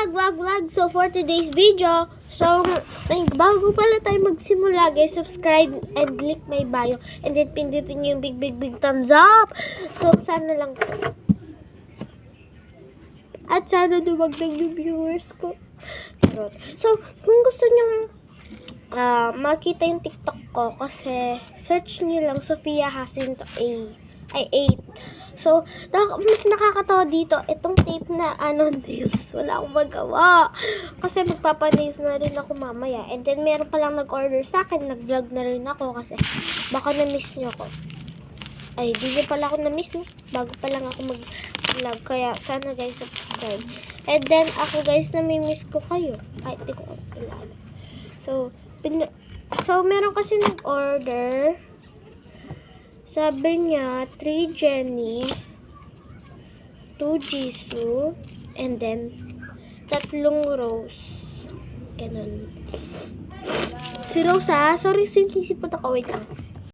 vlog. So, for today's video, bago pala tayo magsimula, guys, subscribe and link my bio. And then, pindutin nyo yung big thumbs up. So, sana lang. At sana dumagdag yung viewers ko. So, kung gusto nyo makita yung TikTok ko, kasi search nyo lang Sofia Jacinto 8. So, mas nakakatawa dito, itong tape na nails. Wala akong magawa. Kasi magpapanails na rin ako mamaya. And then, meron palang nag-order sa akin. Nag-vlog na rin ako kasi baka na-miss nyo ako. Ay, di nyo pala ako na-miss, no? Bago pa lang ako mag-vlog. Kaya, sana guys, subscribe. And then, ako guys, nami-miss ko kayo. Ay, hindi ko kilala. So, meron kasi nag-order. Sabi niya, 3 Jenny, 2 Jisoo, and then 3 Rose. Ganun. Si Rose, sorry, sinisipot ako. Wait lang.